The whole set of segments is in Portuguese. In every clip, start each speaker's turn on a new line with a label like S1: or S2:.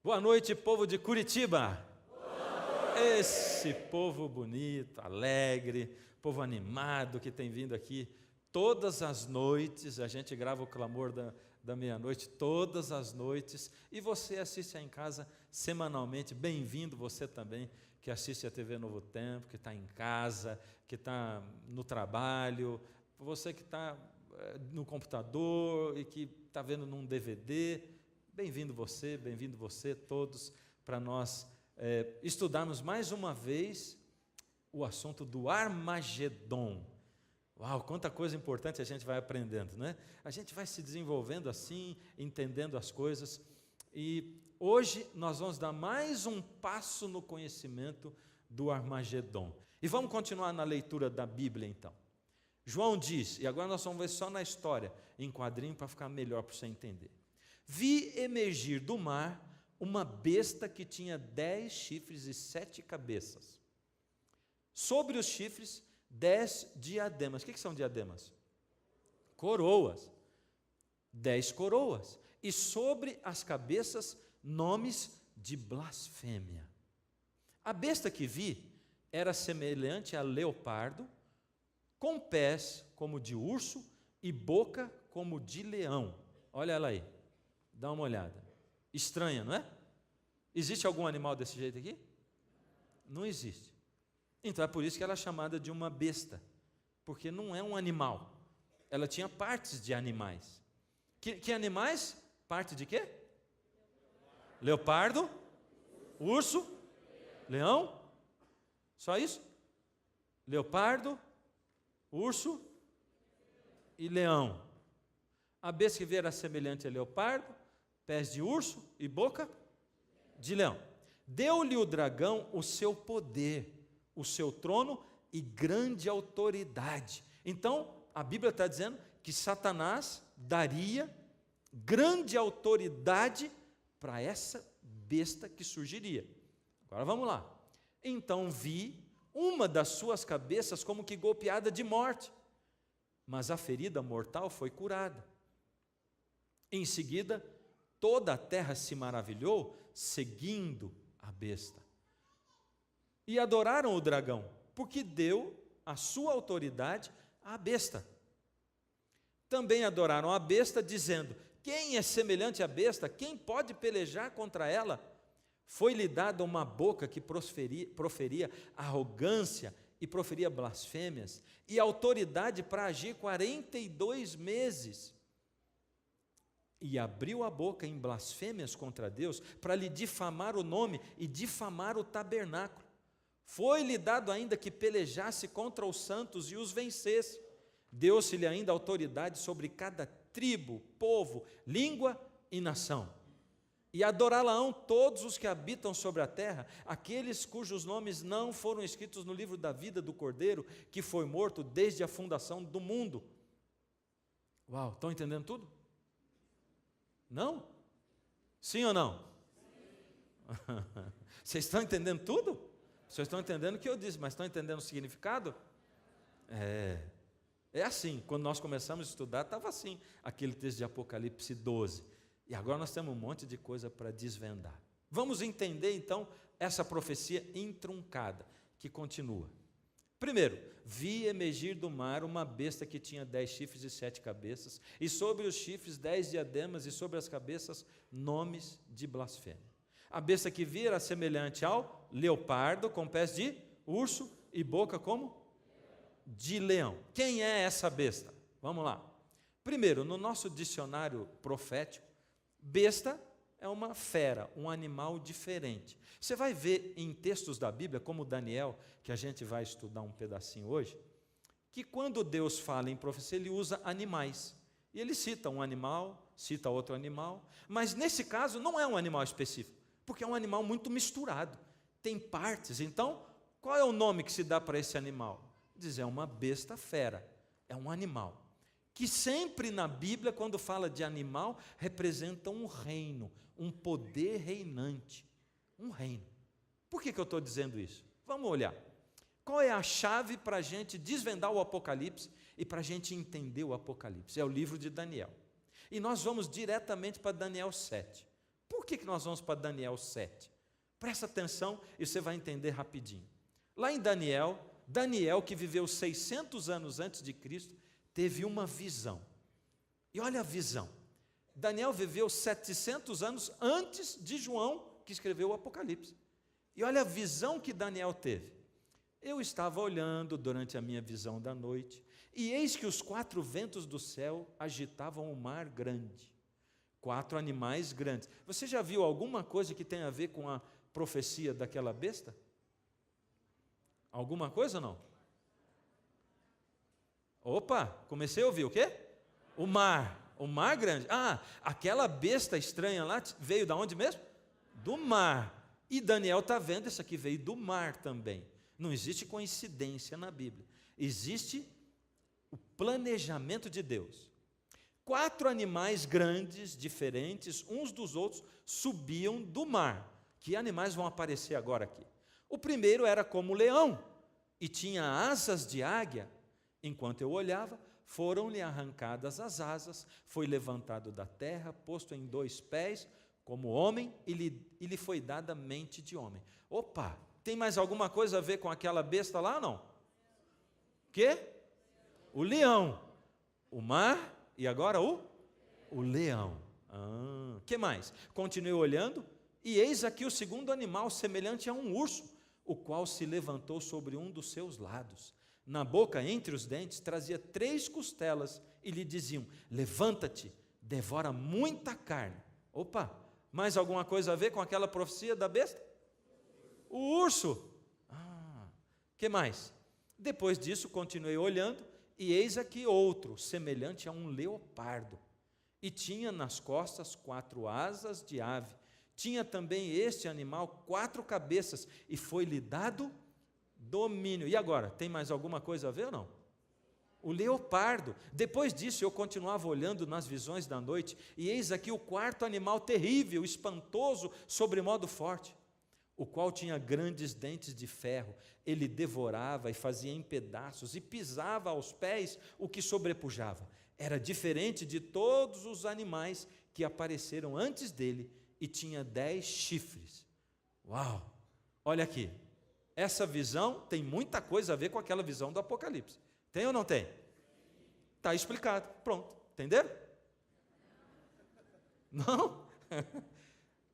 S1: Boa noite, povo de Curitiba. Esse povo bonito, alegre, povo animado que tem vindo aqui todas as noites. A gente grava o Clamor da Meia-Noite todas as noites, e você assiste aí em casa semanalmente. Bem-vindo você também, que assiste a TV Novo Tempo, que está em casa, que está no trabalho, você que está no computador e que está vendo num DVD. Bem-vindo você, todos, para nós estudarmos mais uma vez o assunto do Armagedon. Uau, quanta coisa importante a gente vai aprendendo, né? A gente vai se desenvolvendo assim, entendendo as coisas, e hoje nós vamos dar mais um passo no conhecimento do Armagedon. E vamos continuar na leitura da Bíblia então. João diz, e agora nós vamos ver só na história, em quadrinho, para ficar melhor para você entender. Vi emergir do mar uma besta que tinha 10 chifres e 7 cabeças. Sobre os chifres, 10 diademas. O que são diademas? Coroas. 10 coroas. E sobre as cabeças, nomes de blasfêmia. A besta que vi era semelhante a leopardo, com pés como de urso e boca como de leão. Olha ela aí, dá uma olhada. Estranha, não é? Existe algum animal desse jeito aqui? Não existe. Então é por isso que ela é chamada de uma besta, porque não é um animal. Ela tinha partes de animais. Que animais? Parte de quê? Leopardo, urso, leão. Só isso? Leopardo, urso e leão. A besta que veio era semelhante a leopardo, pés de urso e boca de leão. Deu-lhe o dragão o seu poder, o seu trono e grande autoridade. Então, a Bíblia está dizendo que Satanás daria grande autoridade para essa besta que surgiria. Agora vamos lá. Então vi uma das suas cabeças como que golpeada de morte, mas a ferida mortal foi curada. Em seguida, toda a terra se maravilhou, seguindo a besta. E adoraram o dragão, porque deu a sua autoridade à besta. Também adoraram a besta, dizendo: quem é semelhante à besta? Quem pode pelejar contra ela? Foi-lhe dada uma boca que proferia arrogância e proferia blasfêmias, e autoridade para agir 42 meses. E abriu a boca em blasfêmias contra Deus, para lhe difamar o nome e difamar o tabernáculo. Foi-lhe dado ainda que pelejasse contra os santos e os vencesse. Deu-se-lhe ainda autoridade sobre cada tribo, povo, língua e nação. E adorá-la-ão todos os que habitam sobre a terra, aqueles cujos nomes não foram escritos no livro da vida do Cordeiro, que foi morto desde a fundação do mundo. Uau, estão entendendo tudo? Não? Sim ou não? Sim. Vocês estão entendendo tudo? Vocês estão entendendo o que eu disse, mas estão entendendo o significado? É assim, quando nós começamos a estudar, estava assim, aquele texto de Apocalipse 12. E agora nós temos um monte de coisa para desvendar. Vamos entender então essa profecia entroncada, que continua. Primeiro, vi emergir do mar uma besta que tinha 10 chifres e 7 cabeças, e sobre os chifres 10 diademas, e sobre as cabeças nomes de blasfêmia. A besta que vi era semelhante ao leopardo, com pés de urso e boca como? De leão. Quem é essa besta? Vamos lá. Primeiro, no nosso dicionário profético, besta é uma fera, um animal diferente. Você vai ver em textos da Bíblia, como Daniel, que a gente vai estudar um pedacinho hoje, que quando Deus fala em profecia, ele usa animais. E ele cita um animal, cita outro animal, mas nesse caso não é um animal específico, porque é um animal muito misturado, tem partes. Então, qual é o nome que se dá para esse animal? Diz, é uma besta fera, é um animal. Que sempre na Bíblia, quando fala de animal, representa um reino, um poder reinante, um reino. Por que eu estou dizendo isso? Vamos olhar. Qual é a chave para a gente desvendar o Apocalipse e para a gente entender o Apocalipse? É o livro de Daniel. E nós vamos diretamente para Daniel 7. Por que nós vamos para Daniel 7? Presta atenção e você vai entender rapidinho. Lá em Daniel, que viveu 600 anos antes de Cristo, teve uma visão. E olha a visão. Daniel viveu 700 anos antes de João, que escreveu o Apocalipse. E olha a visão que Daniel teve. Eu estava olhando durante a minha visão da noite, e eis que os 4 ventos do céu agitavam o mar grande. 4 animais grandes. Você já viu alguma coisa que tenha a ver com a profecia daquela besta? Alguma coisa ou não? Opa, comecei a ouvir o quê? O mar grande. Ah, aquela besta estranha lá veio da onde mesmo? Do mar. E Daniel está vendo, isso aqui veio do mar também. Não existe coincidência na Bíblia. Existe o planejamento de Deus. 4 animais grandes, diferentes, uns dos outros, subiam do mar. Que animais vão aparecer agora aqui? O primeiro era como leão, e tinha asas de águia. Enquanto eu olhava, foram-lhe arrancadas as asas, foi levantado da terra, posto em 2 pés, como homem, e lhe foi dada mente de homem. Opa, tem mais alguma coisa a ver com aquela besta lá ou não? O quê? O leão. O mar, e agora o leão. Que mais? Continuei olhando, e eis aqui o segundo animal, semelhante a um urso, o qual se levantou sobre um dos seus lados. Na boca, entre os dentes, trazia 3 costelas, e lhe diziam: levanta-te, devora muita carne. Opa, mais alguma coisa a ver com aquela profecia da besta? O urso. Que mais? Depois disso, continuei olhando, e eis aqui outro, semelhante a um leopardo, e tinha nas costas 4 asas de ave. Tinha também este animal 4 cabeças, e foi-lhe dado domínio. E agora, tem mais alguma coisa a ver ou não? O leopardo. Depois disso, eu continuava olhando nas visões da noite, e eis aqui o 4º animal terrível, espantoso, sobremodo forte, o qual tinha grandes dentes de ferro. Ele devorava e fazia em pedaços, e pisava aos pés o que sobrepujava. Era diferente de todos os animais que apareceram antes dele, e tinha 10 chifres. Uau! Olha aqui, essa visão tem muita coisa a ver com aquela visão do Apocalipse. Tem ou não tem? Está explicado, pronto, entenderam? Não?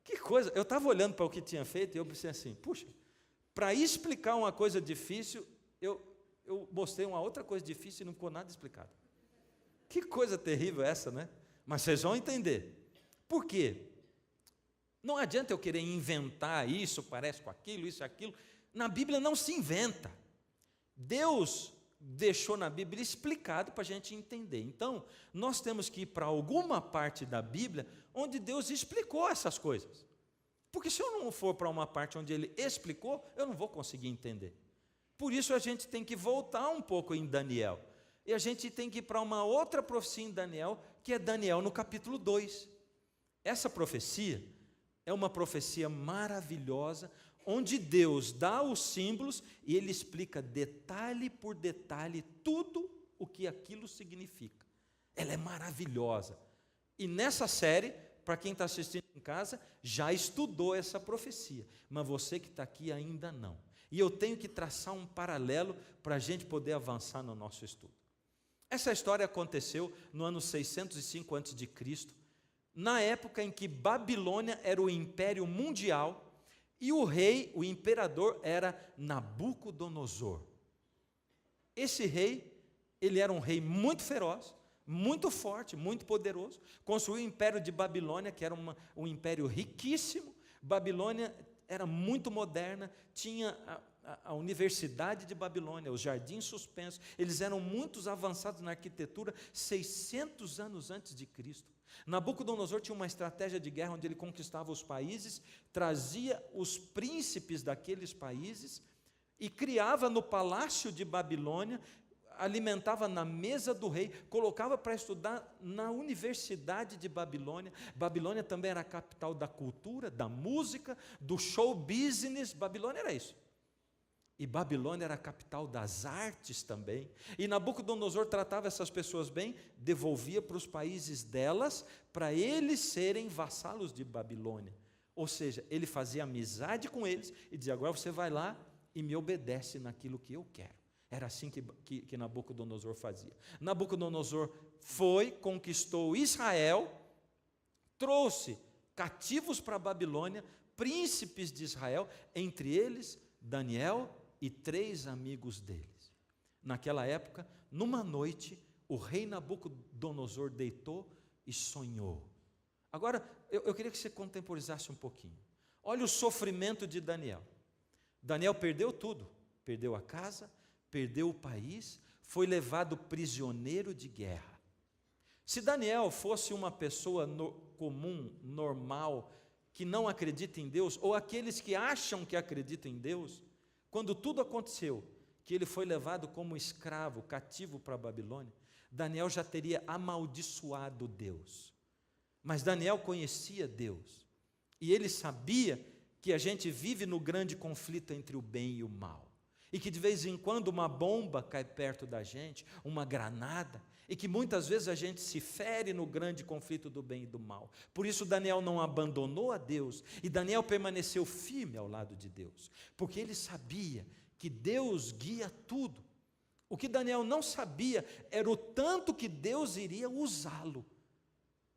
S1: Que coisa, eu estava olhando para o que tinha feito e eu pensei assim, puxa, para explicar uma coisa difícil, eu mostrei uma outra coisa difícil e não ficou nada explicado. Que coisa terrível essa, né? Mas vocês vão entender. Por quê? Não adianta eu querer inventar isso, parece com aquilo, isso e aquilo. Na Bíblia não se inventa. Deus deixou na Bíblia explicado para a gente entender. Então, nós temos que ir para alguma parte da Bíblia onde Deus explicou essas coisas. Porque se eu não for para uma parte onde Ele explicou, eu não vou conseguir entender. Por isso a gente tem que voltar um pouco em Daniel. E a gente tem que ir para uma outra profecia em Daniel, que é Daniel no capítulo 2. Essa profecia é uma profecia maravilhosa, onde Deus dá os símbolos e Ele explica detalhe por detalhe tudo o que aquilo significa. Ela é maravilhosa. E nessa série, para quem está assistindo em casa, já estudou essa profecia, mas você que está aqui ainda não. E eu tenho que traçar um paralelo para a gente poder avançar no nosso estudo. Essa história aconteceu no ano 605 a.C., na época em que Babilônia era o império mundial, e o rei, o imperador, era Nabucodonosor. Esse rei, ele era um rei muito feroz, muito forte, muito poderoso. Construiu o império de Babilônia, que era um império riquíssimo. Babilônia era muito moderna, tinha a Universidade de Babilônia, os jardins suspensos. Eles eram muito avançados na arquitetura, 600 anos antes de Cristo. Nabucodonosor tinha uma estratégia de guerra onde ele conquistava os países, trazia os príncipes daqueles países e criava no palácio de Babilônia, alimentava na mesa do rei, colocava para estudar na Universidade de Babilônia. Babilônia também era a capital da cultura, da música, do show business. Babilônia era isso. E Babilônia era a capital das artes também. E Nabucodonosor tratava essas pessoas bem, devolvia para os países delas, para eles serem vassalos de Babilônia. Ou seja, ele fazia amizade com eles e dizia: agora você vai lá e me obedece naquilo que eu quero. Era assim que Nabucodonosor fazia. Nabucodonosor foi, conquistou Israel, trouxe cativos para a Babilônia, príncipes de Israel, entre eles Daniel e 3 amigos deles. Naquela época, numa noite, o rei Nabucodonosor deitou e sonhou. Agora, eu queria que você contemporizasse um pouquinho. Olha o sofrimento de Daniel. Daniel perdeu tudo, perdeu a casa, perdeu o país, foi levado prisioneiro de guerra. Se Daniel fosse uma pessoa comum, normal, que não acredita em Deus, ou aqueles que acham que acreditam em Deus, quando tudo aconteceu, que ele foi levado como escravo, cativo para a Babilônia, Daniel já teria amaldiçoado Deus. Mas Daniel conhecia Deus, e ele sabia que a gente vive no grande conflito entre o bem e o mal, e que de vez em quando uma bomba cai perto da gente, uma granada, e que muitas vezes a gente se fere no grande conflito do bem e do mal. Por isso Daniel não abandonou a Deus, e Daniel permaneceu firme ao lado de Deus, porque ele sabia que Deus guia tudo. O que Daniel não sabia era o tanto que Deus iria usá-lo.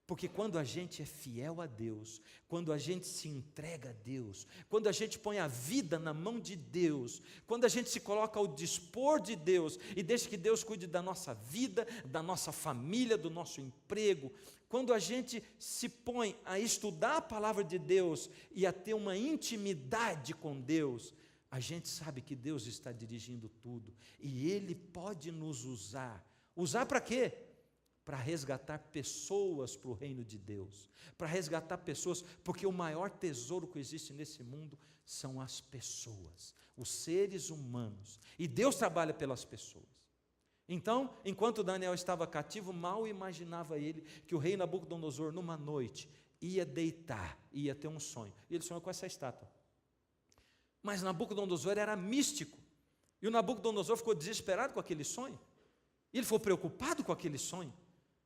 S1: Porque quando a gente é fiel a Deus, quando a gente se entrega a Deus, quando a gente põe a vida na mão de Deus, quando a gente se coloca ao dispor de Deus e deixa que Deus cuide da nossa vida, da nossa família, do nosso emprego, quando a gente se põe a estudar a palavra de Deus e a ter uma intimidade com Deus, a gente sabe que Deus está dirigindo tudo e Ele pode nos usar. Usar para quê? Para resgatar pessoas para o reino de Deus, para resgatar pessoas, porque o maior tesouro que existe nesse mundo são as pessoas, os seres humanos, e Deus trabalha pelas pessoas. Então, enquanto Daniel estava cativo, mal imaginava ele que o rei Nabucodonosor, numa noite, ia deitar, ia ter um sonho, e ele sonhou com essa estátua. Mas Nabucodonosor era místico, e o Nabucodonosor ficou desesperado com aquele sonho, e ele ficou preocupado com aquele sonho.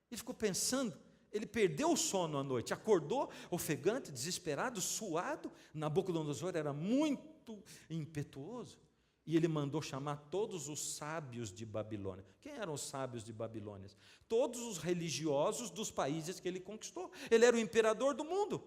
S1: Ele ficou pensando, ele perdeu o sono à noite, acordou ofegante, desesperado, suado. Nabucodonosor era muito impetuoso, e ele mandou chamar todos os sábios de Babilônia. Quem eram os sábios de Babilônia? Todos os religiosos dos países que ele conquistou. Ele era o imperador do mundo.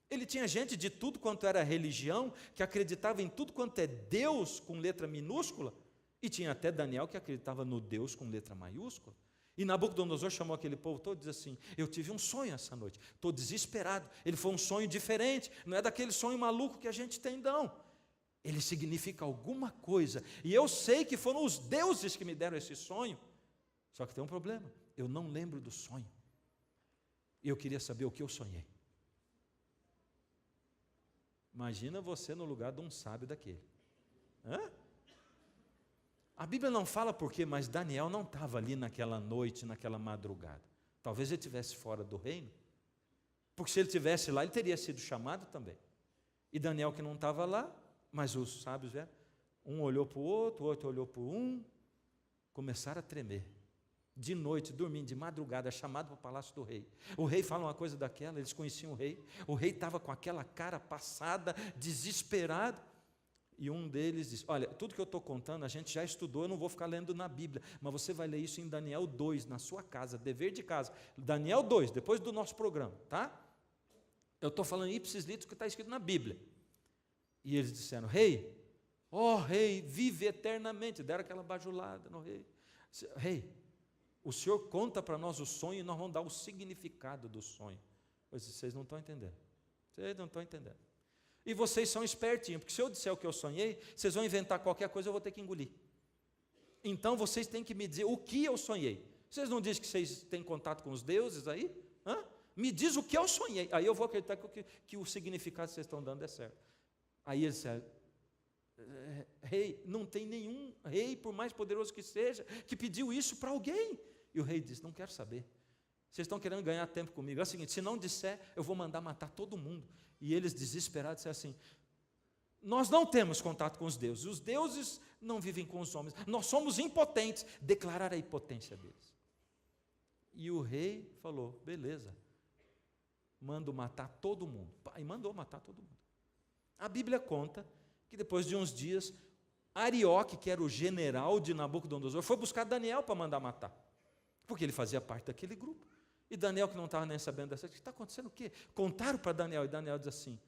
S1: Ele tinha gente de tudo quanto era religião, que acreditava em tudo quanto é Deus com letra minúscula, e tinha até Daniel que acreditava no Deus com letra maiúscula. E Nabucodonosor chamou aquele povo todo e disse assim: eu tive um sonho essa noite, estou desesperado. Ele foi um sonho diferente, não é daquele sonho maluco que a gente tem, não. Ele significa alguma coisa, e eu sei que foram os deuses que me deram esse sonho. Só que tem um problema, eu não lembro do sonho, e eu queria saber o que eu sonhei. Imagina você no lugar de um sábio daquele. Hã? A Bíblia não fala por quê, mas Daniel não estava ali naquela noite, naquela madrugada. Talvez ele estivesse fora do reino, porque se ele estivesse lá, ele teria sido chamado também. E Daniel que não estava lá, mas os sábios vieram, um olhou para o outro olhou para um, começaram a tremer. De noite, dormindo, de madrugada, chamado para o palácio do rei. O rei fala uma coisa daquela, eles conheciam o rei estava com aquela cara passada, desesperado. E um deles disse: olha, tudo que eu estou contando a gente já estudou, eu não vou ficar lendo na Bíblia, mas você vai ler isso em Daniel 2, na sua casa, dever de casa. Daniel 2, depois do nosso programa, tá? Eu estou falando ipsis litis, que está escrito na Bíblia. E eles disseram: rei, ó rei, vive eternamente. Deram aquela bajulada no rei. Rei, o senhor conta para nós o sonho e nós vamos dar o significado do sonho. Eu disse: vocês não estão entendendo. Vocês não estão entendendo. E vocês são espertinhos, porque se eu disser o que eu sonhei, vocês vão inventar qualquer coisa, eu vou ter que engolir. Então vocês têm que me dizer o que eu sonhei. Vocês não dizem que vocês têm contato com os deuses aí? Hã? Me diz o que eu sonhei. Aí eu vou acreditar que o significado que vocês estão dando é certo. Aí eles disseram: rei, não tem nenhum rei, por mais poderoso que seja, que pediu isso para alguém. E o rei disse: não quero saber. Vocês estão querendo ganhar tempo comigo. É o seguinte: se não disser, eu vou mandar matar todo mundo. E eles, desesperados, disseram assim: Nós não temos contato com os deuses não vivem com os homens, nós somos impotentes, declarar a impotência deles. E o rei falou, beleza, mando matar todo mundo, e mandou matar todo mundo. A Bíblia conta que depois de uns dias, Arioque, que era o general de Nabucodonosor, foi buscar Daniel para mandar matar, porque ele fazia parte daquele grupo. E Daniel, que não estava nem sabendo dessa, o que está acontecendo o quê? Contaram para Daniel, e Daniel diz assim,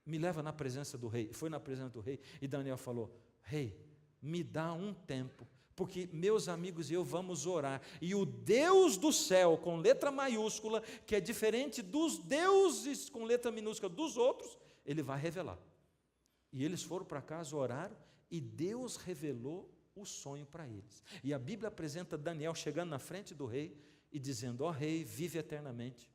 S1: me leva na presença do rei. Foi na presença do rei, e Daniel falou, rei, me dá um tempo, porque meus amigos e eu vamos orar, e o Deus do céu, com letra maiúscula, que é diferente dos deuses com letra minúscula dos outros, ele vai revelar. E eles foram para casa, oraram, e Deus revelou o sonho para eles. E a Bíblia apresenta Daniel chegando na frente do rei, e dizendo, ó rei, vive eternamente.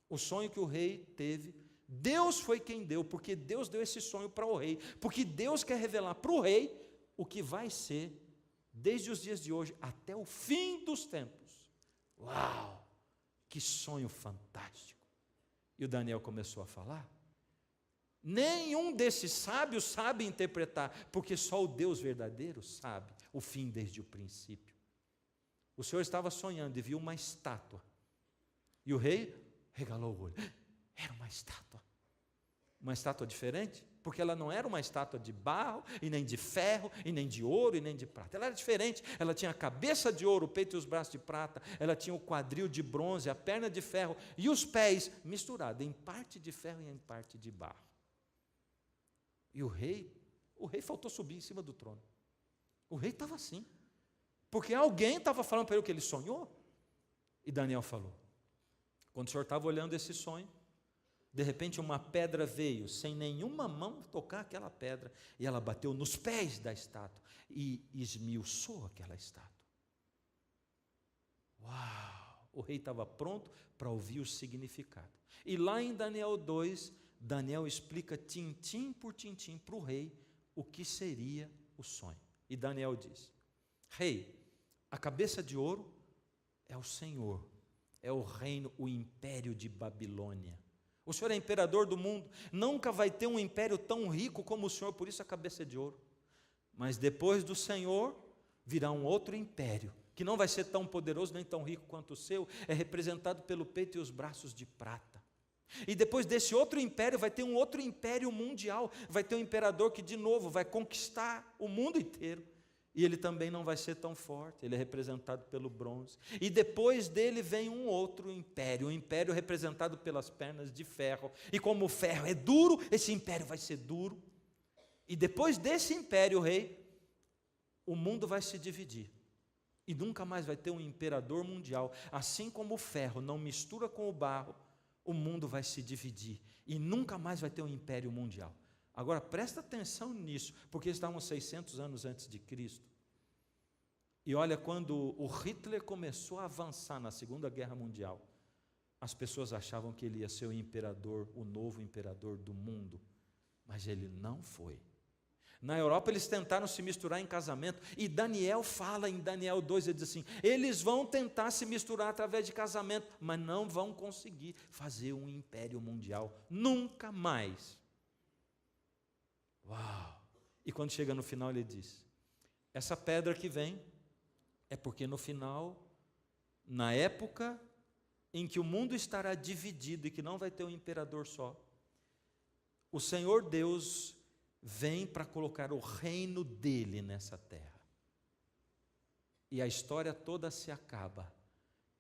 S1: O sonho que o rei teve, Deus foi quem deu, porque Deus deu esse sonho para o rei, porque Deus quer revelar para o rei o que vai ser, desde os dias de hoje até o fim dos tempos. Uau, que sonho fantástico. E o Daniel começou a falar, nenhum desses sábios sabe interpretar, porque só o Deus verdadeiro sabe o fim desde o princípio. O Senhor estava sonhando e viu uma estátua, e o rei regalou o olho, era uma estátua diferente, porque ela não era uma estátua de barro, e nem de ferro, e nem de ouro, e nem de prata, ela era diferente, ela tinha a cabeça de ouro, o peito e os braços de prata, ela tinha o quadril de bronze, a perna de ferro, e os pés misturados, em parte de ferro e em parte de barro. E o rei faltou subir em cima do trono, o rei estava assim, porque alguém estava falando para ele o que ele sonhou, e Daniel falou, quando o senhor estava olhando esse sonho, de repente uma pedra veio, sem nenhuma mão tocar aquela pedra, e ela bateu nos pés da estátua, e esmiuçou aquela estátua. Uau! O rei estava pronto para ouvir o significado. E lá em Daniel 2, Daniel explica tintim por tintim para o rei o que seria o sonho. E Daniel diz, rei, a cabeça de ouro é o Senhor, é o reino, o império de Babilônia. O Senhor é imperador do mundo, nunca vai ter um império tão rico como o Senhor, por isso a cabeça é de ouro. Mas depois do Senhor, virá um outro império, que não vai ser tão poderoso nem tão rico quanto o seu, é representado pelo peito e os braços de prata. E depois desse outro império, vai ter um outro império mundial, vai ter um imperador que de novo vai conquistar o mundo inteiro. E ele também não vai ser tão forte, ele é representado pelo bronze. E depois dele vem um outro império, um império representado pelas pernas de ferro. E como o ferro é duro, esse império vai ser duro. E depois desse império, rei, o mundo vai se dividir. E nunca mais vai ter um imperador mundial. Assim como o ferro não mistura com o barro, o mundo vai se dividir. E nunca mais vai ter um império mundial. Agora, presta atenção nisso, porque estavam 600 anos antes de Cristo. E olha, quando o Hitler começou a avançar na Segunda Guerra Mundial, as pessoas achavam que ele ia ser o imperador, o novo imperador do mundo, mas ele não foi. Na Europa eles tentaram se misturar em casamento, e Daniel fala em Daniel 2, ele diz assim, eles vão tentar se misturar através de casamento, mas não vão conseguir fazer um império mundial, nunca mais. Uau! E quando chega no final ele diz, essa pedra que vem, é porque no final, na época em que o mundo estará dividido e que não vai ter um imperador só, o Senhor Deus vem para colocar o reino dele nessa terra. E a história toda se acaba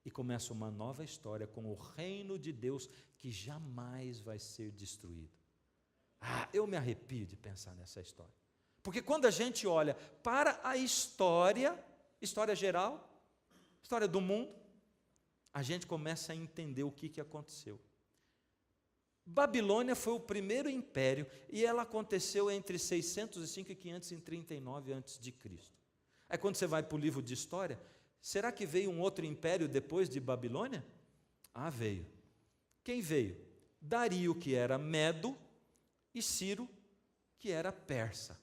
S1: e começa uma nova história com o reino de Deus que jamais vai ser destruído. Eu me arrepio de pensar nessa história. Porque quando a gente olha para a história geral, história do mundo, a gente começa a entender o que aconteceu. Babilônia foi o primeiro império e ela aconteceu entre 605 e 539 a.C. Aí quando você vai para o livro de história, será que veio um outro império depois de Babilônia? Veio. Quem veio? Dario, que era medo, e Ciro, que era persa.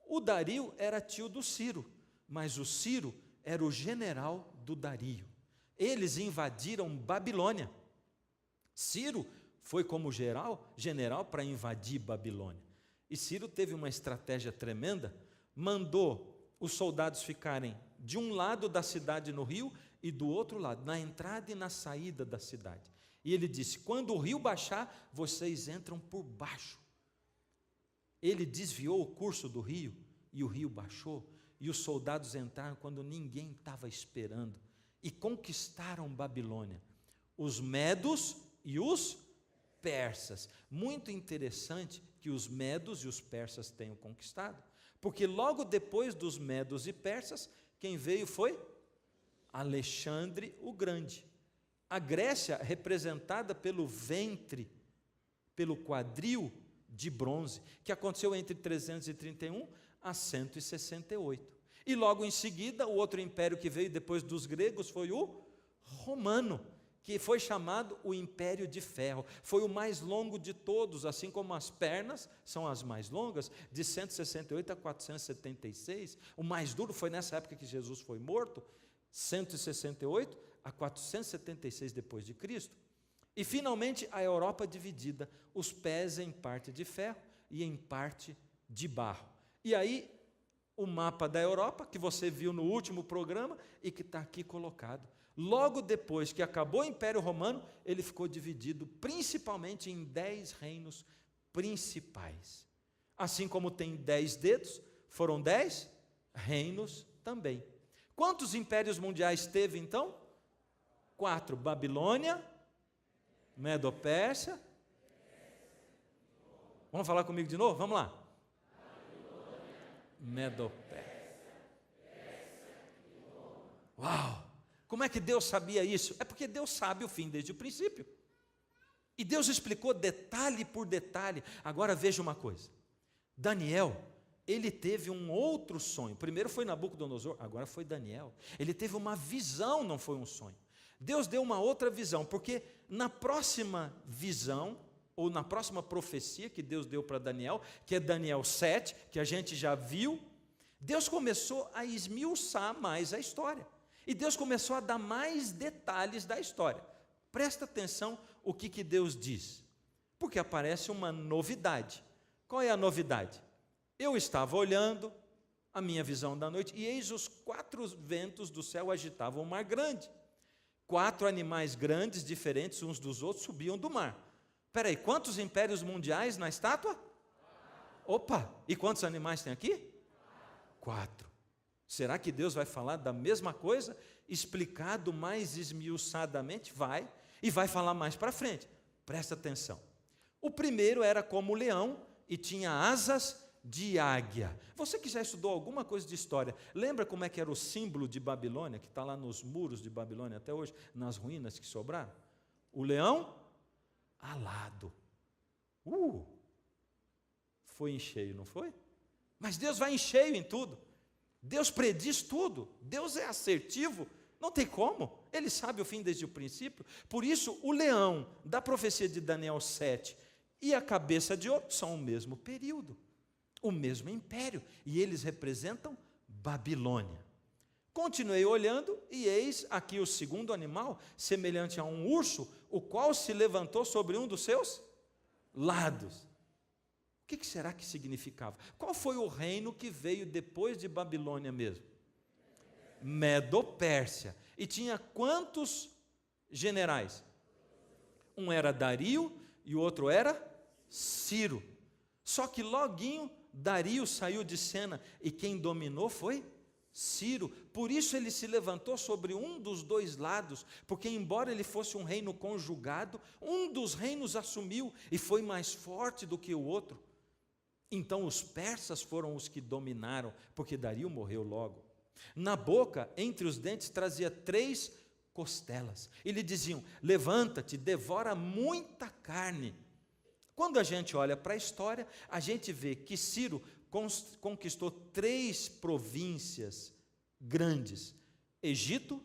S1: O Dario era tio do Ciro, mas o Ciro era o general do Dario. Eles invadiram Babilônia. Ciro foi como general para invadir Babilônia. E Ciro teve uma estratégia tremenda, mandou os soldados ficarem de um lado da cidade no rio e do outro lado, na entrada e na saída da cidade. E ele disse: quando o rio baixar, vocês entram por baixo. Ele desviou o curso do rio e o rio baixou, e os soldados entraram quando ninguém estava esperando e conquistaram Babilônia, os medos e os persas. Muito interessante que os medos e os persas tenham conquistado, porque logo depois dos medos e persas, quem veio foi Alexandre o Grande. A Grécia, representada pelo ventre, pelo quadril de bronze, que aconteceu entre 331 a 168. E logo em seguida, o outro império que veio depois dos gregos foi o romano, que foi chamado o Império de Ferro. Foi o mais longo de todos, assim como as pernas são as mais longas, de 168 a 476. O mais duro foi nessa época que Jesus foi morto, 168 a 476 depois de Cristo. E finalmente a Europa dividida, os pés em parte de ferro e em parte de barro. E aí o mapa da Europa, que você viu no último programa e que está aqui colocado. Logo depois que acabou o Império Romano, ele ficou dividido principalmente em 10 reinos principais. Assim como tem 10 dedos, foram 10 reinos também. Quantos impérios mundiais teve então? 4. Babilônia, Medo-Pérsia. Vamos falar comigo de novo? Vamos lá. Medo-Pérsia. Uau! Como é que Deus sabia isso? É porque Deus sabe o fim desde o princípio. E Deus explicou detalhe por detalhe. Agora veja uma coisa. Daniel, ele teve um outro sonho. Primeiro foi Nabucodonosor, agora foi Daniel. Ele teve uma visão, não foi um sonho. Deus deu uma outra visão, porque na próxima visão, ou na próxima profecia que Deus deu para Daniel, que é Daniel 7, que a gente já viu, Deus começou a esmiuçar mais a história. E Deus começou a dar mais detalhes da história. Presta atenção o que Deus diz, porque aparece uma novidade. Qual é a novidade? Eu estava olhando a minha visão da noite, e eis os 4 ventos do céu agitavam o mar grande. 4 animais grandes, diferentes uns dos outros, subiam do mar. Espera aí, quantos impérios mundiais na estátua? Opa, e quantos animais tem aqui? 4. Será que Deus vai falar da mesma coisa, explicado mais esmiuçadamente? Vai, e vai falar mais para frente. Presta atenção. O primeiro era como leão e tinha asas de águia. Você que já estudou alguma coisa de história, lembra como é que era o símbolo de Babilônia, que está lá nos muros de Babilônia até hoje, nas ruínas que sobraram? O leão alado. Foi em cheio, não foi? Mas Deus vai em cheio em tudo. Deus prediz tudo. Deus é assertivo. Não tem como. Ele sabe o fim desde o princípio. Por isso, o leão da profecia de Daniel 7 e a cabeça de ouro são o mesmo período, o mesmo império, e eles representam Babilônia. Continuei olhando, e eis aqui o segundo animal, semelhante a um urso, o qual se levantou sobre um dos seus lados. O que será que significava? Qual foi o reino que veio depois de Babilônia mesmo? Medo-Pérsia. E tinha quantos generais? Um era Dario e o outro era Ciro. Só que loguinho Dario saiu de cena e quem dominou foi Ciro. Por isso ele se levantou sobre um dos dois lados, porque embora ele fosse um reino conjugado, um dos reinos assumiu e foi mais forte do que o outro. Então os persas foram os que dominaram, porque Dario morreu logo. Na boca, entre os dentes, trazia 3 costelas. E lhe diziam: levanta-te, devora muita carne. Quando a gente olha para a história, a gente vê que Ciro conquistou 3 províncias grandes: Egito,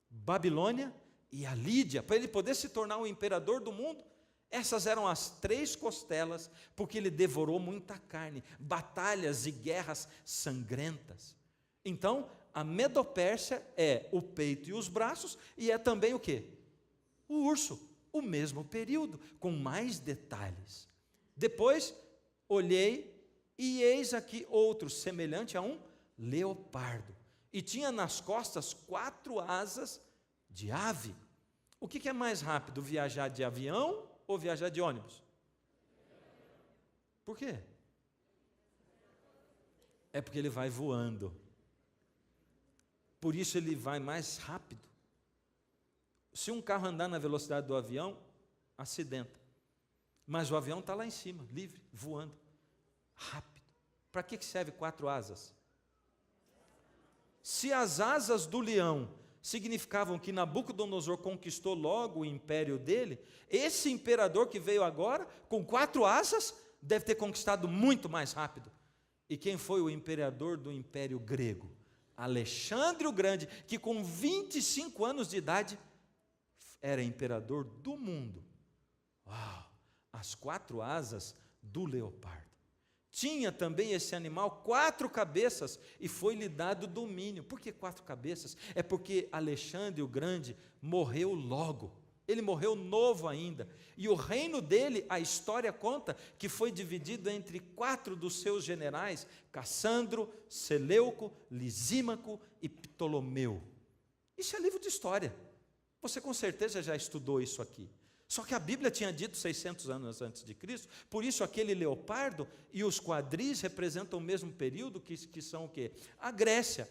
S1: Babilônia e a Lídia, para ele poder se tornar o imperador do mundo. Essas eram as 3 costelas, porque ele devorou muita carne, batalhas e guerras sangrentas. Então, a Medo-Pérsia é o peito e os braços, e é também o quê? O urso, o mesmo período, com mais detalhes. Depois, olhei E eis aqui outro, semelhante a um leopardo, e tinha nas costas 4 asas de ave. O que é mais rápido, viajar de avião ou viajar de ônibus? Por quê? É porque ele vai voando. Por isso ele vai mais rápido. Se um carro andar na velocidade do avião, acidenta. Mas o avião está lá em cima, livre, voando, rápido. Para que serve 4 asas? Se as asas do leão significavam que Nabucodonosor conquistou logo o império dele, esse imperador que veio agora, com 4 asas, deve ter conquistado muito mais rápido. E quem foi o imperador do Império Grego? Alexandre o Grande, que com 25 anos de idade, era imperador do mundo. Uau! As 4 asas do leopardo. Tinha também esse animal 4 cabeças e foi-lhe dado domínio. Por que 4 cabeças? É porque Alexandre o Grande morreu logo. Ele morreu novo ainda. E o reino dele, a história conta, que foi dividido entre 4 dos seus generais, Cassandro, Seleuco, Lisímaco e Ptolomeu. Isso é livro de história. Você com certeza já estudou isso aqui. Só que a Bíblia tinha dito 600 anos antes de Cristo, por isso aquele leopardo e os quadris representam o mesmo período que são o quê? A Grécia.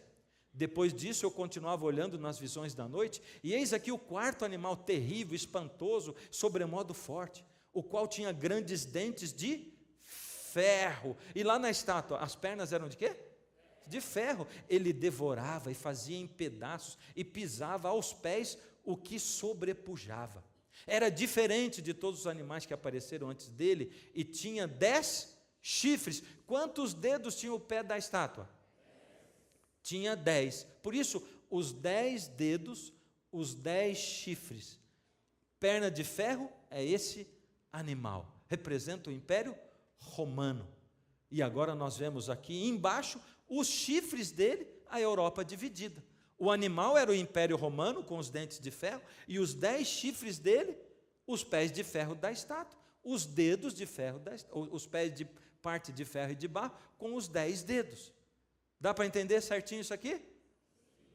S1: Depois disso eu continuava olhando nas visões da noite, e eis aqui o 4º animal terrível, espantoso, sobremodo forte, o qual tinha grandes dentes de ferro. E lá na estátua, as pernas eram de quê? De ferro. Ele devorava e fazia em pedaços, e pisava aos pés o que sobrepujava. Era diferente de todos os animais que apareceram antes dele, e tinha 10 chifres. Quantos dedos tinha o pé da estátua? Tinha 10. Por isso, os 10 dedos, os 10 chifres. Perna de ferro é esse animal. Representa o Império Romano. E agora nós vemos aqui embaixo os chifres dele, a Europa dividida. O animal era o Império Romano, com os dentes de ferro, e os 10 chifres dele, os pés de ferro da estátua. Os dedos de ferro, os pés de parte de ferro e de barro, com os 10 dedos. Dá para entender certinho isso aqui?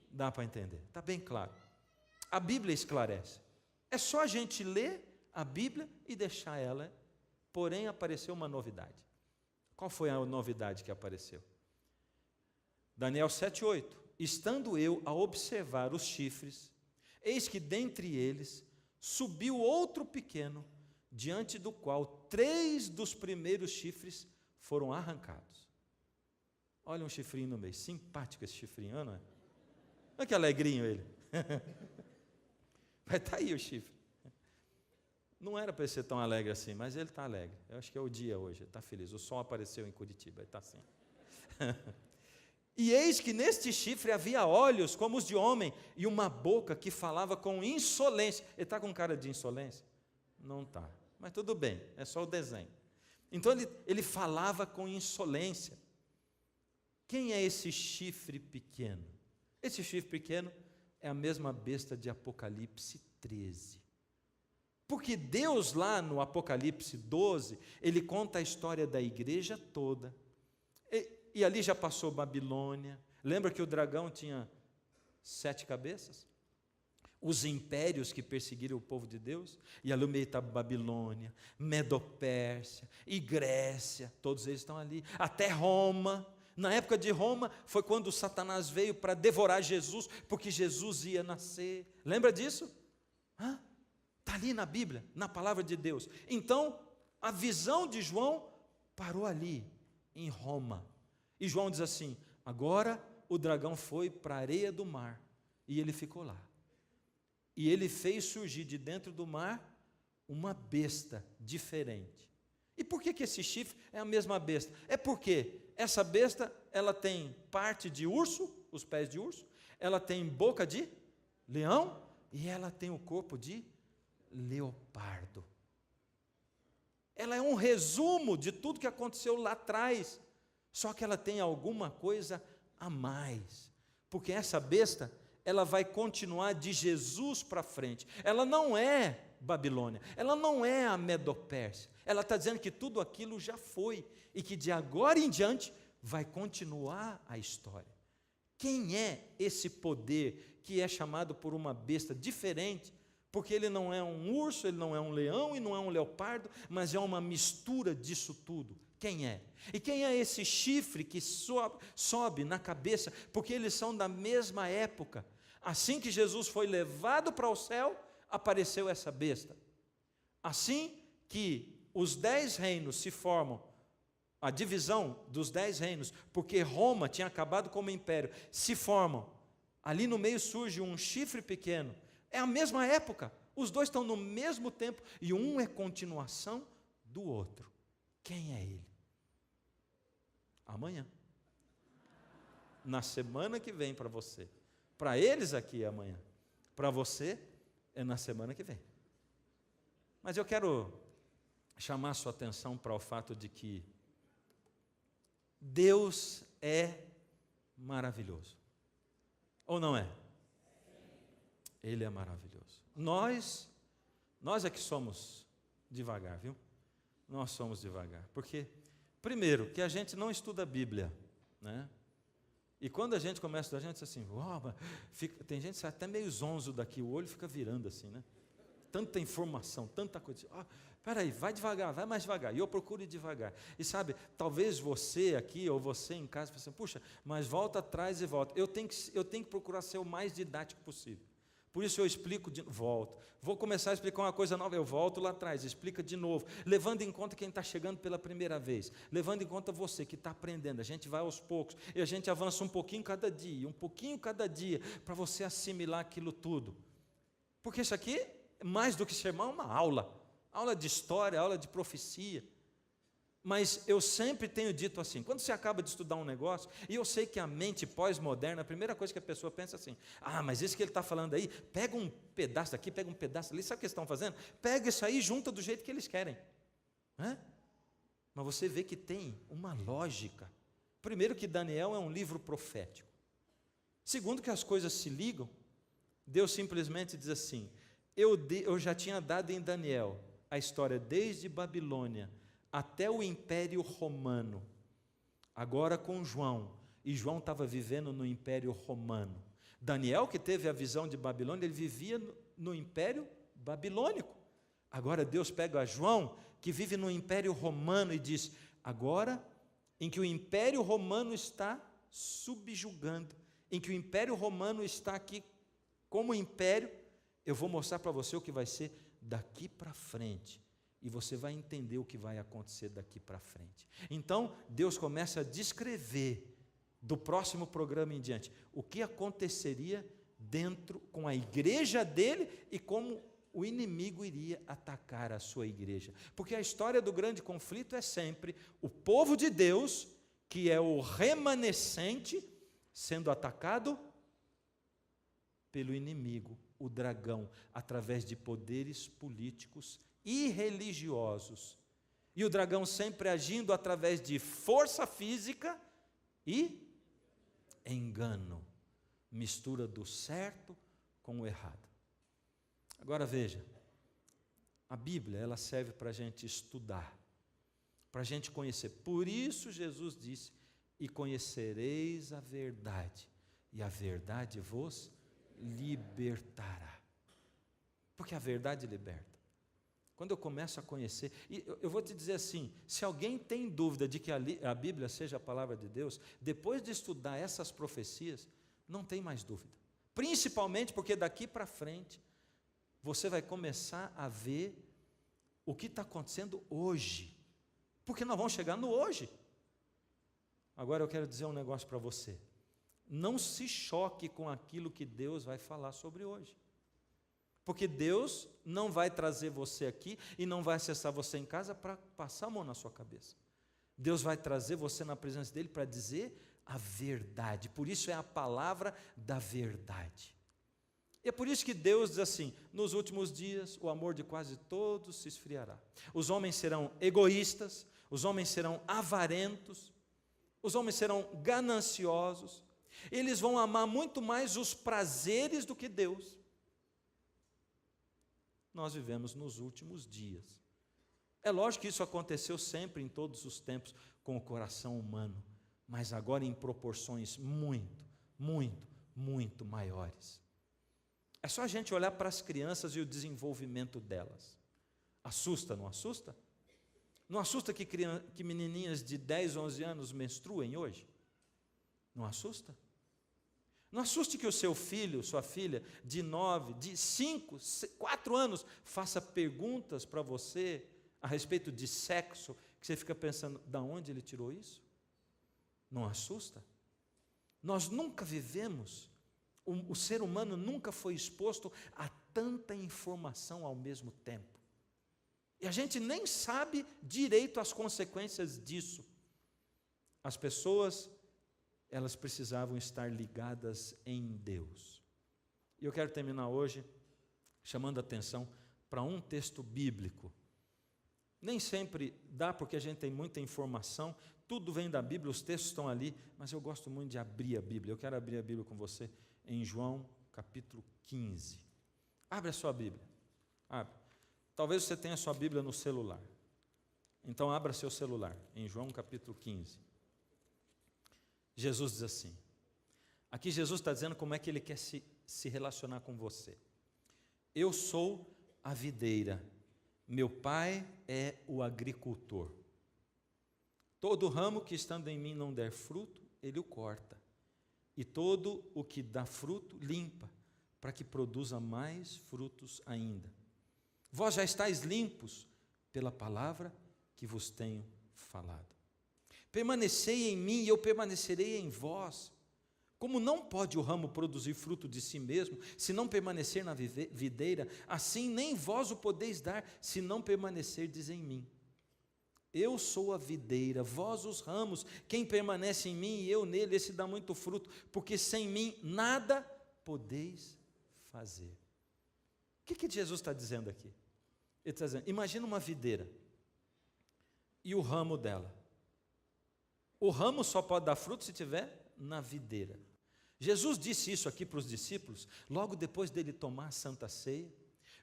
S1: Dá para entender, está bem claro. A Bíblia esclarece. É só a gente ler a Bíblia e deixar ela. Porém, apareceu uma novidade. Qual foi a novidade que apareceu? Daniel 7:8. Estando eu a observar os chifres, eis que dentre eles subiu outro pequeno, diante do qual 3 dos primeiros chifres foram arrancados. Olha um chifrinho no meio, simpático esse chifrinho, não é? Olha que alegrinho ele. Vai estar aí o chifre. Não era para ele ser tão alegre assim, mas ele está alegre. Eu acho que é o dia hoje, ele está feliz. O sol apareceu em Curitiba, ele está assim. E eis que neste chifre havia olhos como os de homem, e uma boca que falava com insolência. Ele está com cara de insolência? Não está, mas tudo bem, é só o desenho. Então ele falava com insolência. Quem é esse chifre pequeno? Esse chifre pequeno é a mesma besta de Apocalipse 13. Porque Deus lá no Apocalipse 12, ele conta a história da igreja toda. E ali já passou Babilônia. Lembra que o dragão tinha 7 cabeças? Os impérios que perseguiram o povo de Deus. E ali no meio está Babilônia, Medopérsia e Grécia. Todos eles estão ali. Até Roma. Na época de Roma, foi quando Satanás veio para devorar Jesus, porque Jesus ia nascer. Lembra disso? Está ali na Bíblia, na palavra de Deus. Então, a visão de João parou ali, em Roma. E João diz assim: agora o dragão foi para a areia do mar, e ele ficou lá. E ele fez surgir de dentro do mar uma besta diferente. E por que esse chifre é a mesma besta? É porque essa besta, ela tem parte de urso, os pés de urso, ela tem boca de leão, e ela tem o corpo de leopardo. Ela é um resumo de tudo que aconteceu lá atrás, só que ela tem alguma coisa a mais, porque essa besta, ela vai continuar de Jesus para frente. Ela não é Babilônia, ela não é a Medopérsia, Ela está dizendo que tudo aquilo já foi e que de agora em diante vai continuar a história. Quem é esse poder que é chamado por uma besta diferente? Porque ele não é um urso, ele não é um leão e não é um leopardo, mas é uma mistura disso tudo. Quem é? E quem é esse chifre que sobe na cabeça? Porque eles são da mesma época. Assim que Jesus foi levado para o céu, apareceu essa besta. Assim que os 10 reinos se formam, a divisão dos 10 reinos, porque Roma tinha acabado como império, se formam. Ali no meio surge um chifre pequeno. É a mesma época. Os dois estão no mesmo tempo e um é continuação do outro. Quem é ele? Amanhã. Na semana que vem para você. Para eles aqui é amanhã. Para você é na semana que vem. Mas eu quero chamar sua atenção para o fato de que Deus é maravilhoso. Ou não é? Ele é maravilhoso. Nós é que somos devagar, viu? Nós somos devagar. Porque, primeiro, que a gente não estuda a Bíblia, né? E quando a gente começa a estudar, a gente diz assim, tem gente que sai até meio zonzo daqui, o olho fica virando assim, né? Tanta informação, tanta coisa. Peraí, vai devagar, vai mais devagar. E eu procuro ir devagar. E sabe, talvez você aqui ou você em casa pense assim, puxa, mas volta atrás e volta. Eu tenho que procurar ser o mais didático possível. Por isso eu explico, volto. Vou começar a explicar uma coisa nova, eu volto lá atrás, explica de novo, levando em conta quem está chegando pela primeira vez, levando em conta você que está aprendendo. A gente vai aos poucos e a gente avança um pouquinho cada dia, para você assimilar aquilo tudo. Porque isso aqui, mais do que sermão, é uma aula de história, aula de profecia. Mas eu sempre tenho dito assim, quando você acaba de estudar um negócio, e eu sei que a mente pós-moderna, a primeira coisa que a pessoa pensa assim, mas isso que ele está falando aí, pega um pedaço daqui, pega um pedaço ali, sabe o que eles estão fazendo? Pega isso aí e junta do jeito que eles querem. Mas você vê que tem uma lógica. Primeiro que Daniel é um livro profético. Segundo que as coisas se ligam, Deus simplesmente diz assim, eu já tinha dado em Daniel a história desde Babilônia até o Império Romano, agora com João, e João estava vivendo no Império Romano. Daniel, que teve a visão de Babilônia, ele vivia no Império Babilônico. Agora Deus pega João, que vive no Império Romano, e diz, agora, em que o Império Romano está subjugando, em que o Império Romano está aqui como império, eu vou mostrar para você o que vai ser daqui para frente. E você vai entender o que vai acontecer daqui para frente. Então, Deus começa a descrever, do próximo programa em diante, o que aconteceria dentro, com a igreja dele, e como o inimigo iria atacar a sua igreja. Porque a história do grande conflito é sempre o povo de Deus, que é o remanescente, sendo atacado pelo inimigo, o dragão, através de poderes políticos e religiosos. E o dragão sempre agindo através de força física e engano, mistura do certo com o errado. Agora veja, a Bíblia, ela serve para a gente estudar, para a gente conhecer. Por isso Jesus disse, e conhecereis a verdade, e a verdade vos libertará. Porque a verdade liberta. Quando eu começo a conhecer, e eu vou te dizer assim, se alguém tem dúvida de que a Bíblia seja a palavra de Deus, depois de estudar essas profecias, não tem mais dúvida. Principalmente porque daqui para frente, você vai começar a ver o que está acontecendo hoje. Porque nós vamos chegar no hoje. Agora eu quero dizer um negócio para você. Não se choque com aquilo que Deus vai falar sobre hoje. Porque Deus não vai trazer você aqui e não vai acessar você em casa para passar a mão na sua cabeça. Deus vai trazer você na presença dele para dizer a verdade. Por isso é a palavra da verdade. E é por isso que Deus diz assim, nos últimos dias o amor de quase todos se esfriará. Os homens serão egoístas, os homens serão avarentos, os homens serão gananciosos, eles vão amar muito mais os prazeres do que Deus. Nós vivemos nos últimos dias. É lógico que isso aconteceu sempre, em todos os tempos, com o coração humano, mas agora em proporções muito, muito, muito maiores. É só a gente olhar para as crianças e o desenvolvimento delas. Assusta, não assusta? Não assusta que menininhas de 10, 11 anos menstruem hoje? Não assusta? Não assuste que o seu filho, sua filha, de 9, de 5, 4 anos, faça perguntas para você a respeito de sexo, que você fica pensando, de onde ele tirou isso? Não assusta? Nós nunca vivemos, o ser humano nunca foi exposto a tanta informação ao mesmo tempo. E a gente nem sabe direito as consequências disso. As pessoas, elas precisavam estar ligadas em Deus. E eu quero terminar hoje chamando a atenção para um texto bíblico. Nem sempre dá, porque a gente tem muita informação, tudo vem da Bíblia, os textos estão ali, mas eu gosto muito de abrir a Bíblia. Eu quero abrir a Bíblia com você em João capítulo 15. Abre a sua Bíblia. Abre. Talvez você tenha a sua Bíblia no celular. Então abra seu celular em João capítulo 15. Jesus diz assim, aqui Jesus está dizendo como é que Ele quer se relacionar com você. Eu sou a videira, meu Pai é o agricultor. Todo ramo que estando em mim não der fruto, Ele o corta. E todo o que dá fruto, limpa, para que produza mais frutos ainda. Vós já estáis limpos pela palavra que vos tenho falado. Permanecei em mim e eu permanecerei em vós. Como não pode o ramo produzir fruto de si mesmo, se não permanecer na videira, assim nem vós o podeis dar, se não permanecerdes em mim. Eu sou a videira, vós os ramos, quem permanece em mim e eu nele, esse dá muito fruto, porque sem mim nada podeis fazer. O que Jesus está dizendo aqui? Ele está dizendo, imagina uma videira e o ramo dela. O ramo só pode dar fruto se estiver na videira. Jesus disse isso aqui para os discípulos, logo depois dele tomar a Santa Ceia.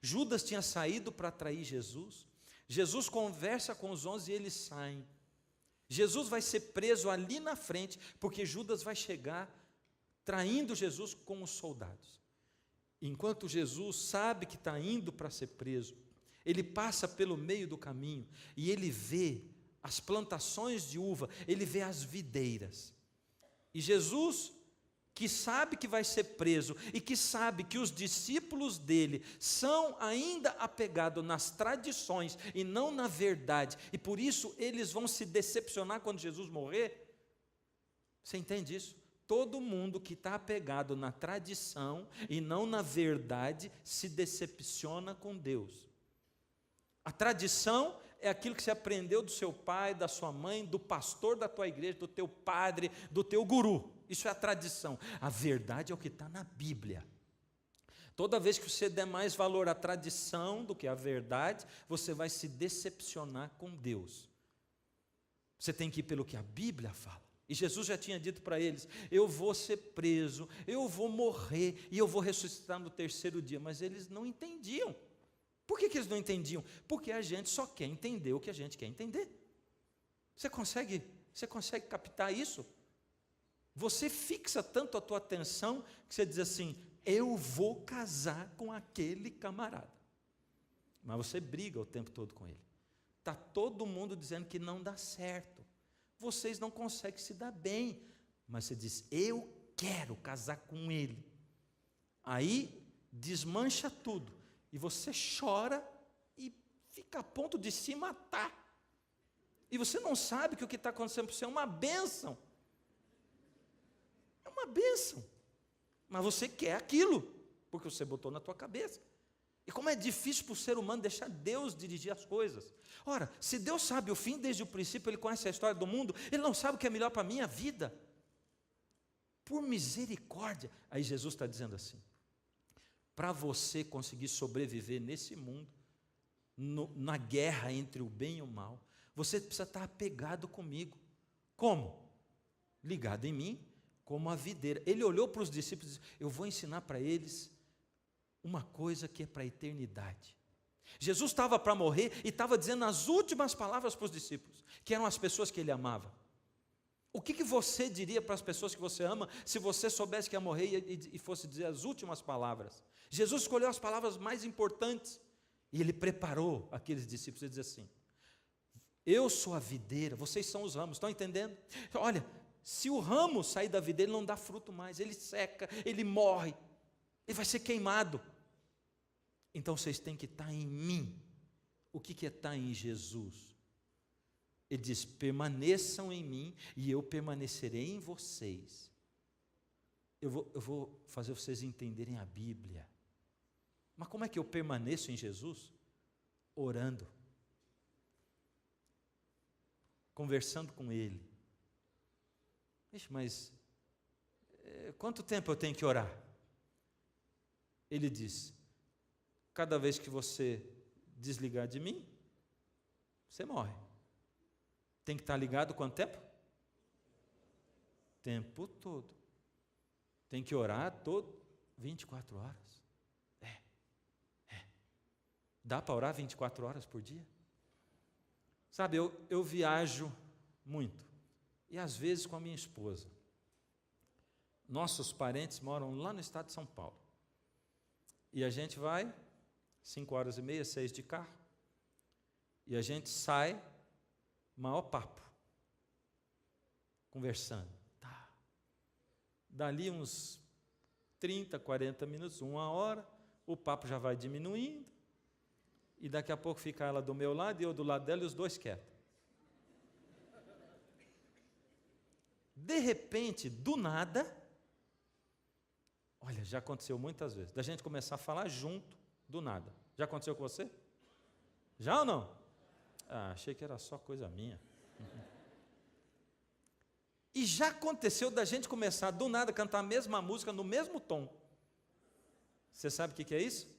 S1: Judas tinha saído para trair Jesus. Jesus conversa com os 11 e eles saem. Jesus vai ser preso ali na frente, porque Judas vai chegar traindo Jesus com os soldados. Enquanto Jesus sabe que está indo para ser preso, ele passa pelo meio do caminho e ele vê as plantações de uva, ele vê as videiras. E Jesus, que sabe que vai ser preso e que sabe que os discípulos dele são ainda apegados nas tradições e não na verdade, e por isso eles vão se decepcionar quando Jesus morrer. Você entende isso? Todo mundo que está apegado na tradição e não na verdade se decepciona com Deus. A tradição é aquilo que você aprendeu do seu pai, da sua mãe, do pastor da tua igreja, do teu padre, do teu guru. Isso é a tradição. A verdade é o que está na Bíblia. Toda vez que você der mais valor à tradição do que à verdade, você vai se decepcionar com Deus. Você tem que ir pelo que a Bíblia fala. E Jesus já tinha dito para eles, eu vou ser preso, eu vou morrer e eu vou ressuscitar no terceiro dia. Mas eles não entendiam. Por que eles não entendiam? Porque a gente só quer entender o que a gente quer entender. Você consegue captar isso? Você fixa tanto a tua atenção que você diz assim, eu vou casar com aquele camarada. Mas você briga o tempo todo com ele. Está todo mundo dizendo que não dá certo. Vocês não conseguem se dar bem. Mas você diz, eu quero casar com ele. Aí desmancha tudo. E você chora e fica a ponto de se matar. E você não sabe que o que está acontecendo para você é uma bênção. É uma bênção. Mas você quer aquilo, porque você botou na tua cabeça. E como é difícil para o ser humano deixar Deus dirigir as coisas. Ora, se Deus sabe o fim desde o princípio, Ele conhece a história do mundo, Ele não sabe o que é melhor para a minha vida. Por misericórdia. Aí Jesus está dizendo assim, para você conseguir sobreviver nesse mundo, na guerra entre o bem e o mal, você precisa estar apegado comigo. Como? Ligado em mim, como a videira. Ele olhou para os discípulos e disse, eu vou ensinar para eles uma coisa que é para a eternidade. Jesus estava para morrer e estava dizendo as últimas palavras para os discípulos, que eram as pessoas que ele amava. O que você diria para as pessoas que você ama, se você soubesse que ia morrer e fosse dizer as últimas palavras? Jesus escolheu as palavras mais importantes, e ele preparou aqueles discípulos. Ele diz assim: eu sou a videira, vocês são os ramos. Estão entendendo? Olha, se o ramo sair da videira, ele não dá fruto mais, ele seca, ele morre, ele vai ser queimado. Então vocês têm que estar em mim. O que é estar em Jesus? Ele diz: permaneçam em mim e eu permanecerei em vocês. Eu vou fazer vocês entenderem a Bíblia. Mas como é que eu permaneço em Jesus? Orando, conversando com Ele. Ixi, mas quanto tempo eu tenho que orar? Ele diz: cada vez que você desligar de mim, você morre. Tem que estar ligado quanto tempo? Tempo todo. Tem que orar 24 horas. Dá para orar 24 horas por dia? Sabe, eu viajo muito. E às vezes com a minha esposa. Nossos parentes moram lá no estado de São Paulo. E a gente vai, 5h30, 6 de carro. E a gente sai, maior papo. Conversando. Tá. Dali uns 30, 40 minutos, 1 hora, o papo já vai diminuindo. E daqui a pouco fica ela do meu lado e eu do lado dela e os dois quietos. De repente, do nada, olha, já aconteceu muitas vezes, da gente começar a falar junto, do nada. Já aconteceu com você? Já ou não? Ah, achei que era só coisa minha. E já aconteceu da gente começar do nada a cantar a mesma música no mesmo tom. Você sabe o que é isso?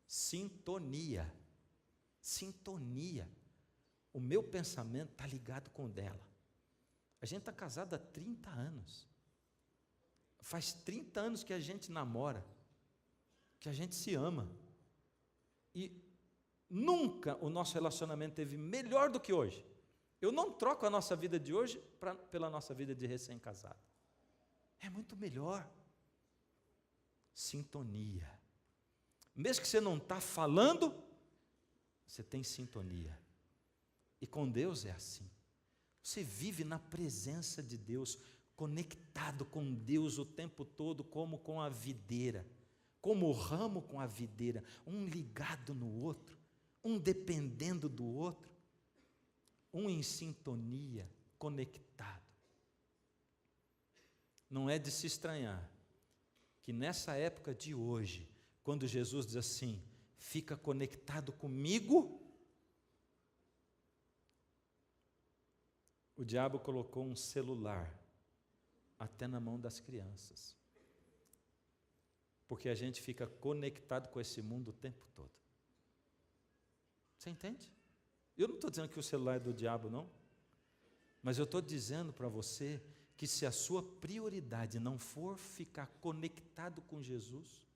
S1: Sintonia. Sintonia. O meu pensamento está ligado com o dela. A gente está casado há 30 anos. Faz 30 anos que a gente namora, que a gente se ama. E nunca o nosso relacionamento teve melhor do que hoje. Eu não troco a nossa vida de hoje pela nossa vida de recém-casado. É muito melhor. Sintonia. Mesmo que você não está falando, você tem sintonia. E com Deus é assim. Você vive na presença de Deus, conectado com Deus o tempo todo, como com a videira, como o ramo com a videira, um ligado no outro, um dependendo do outro, um em sintonia, conectado. Não é de se estranhar que nessa época de hoje, quando Jesus diz assim: fica conectado comigo, o diabo colocou um celular até na mão das crianças, porque a gente fica conectado com esse mundo o tempo todo. Você entende? Eu não estou dizendo que o celular é do diabo, não, mas eu estou dizendo para você que se a sua prioridade não for ficar conectado com Jesus,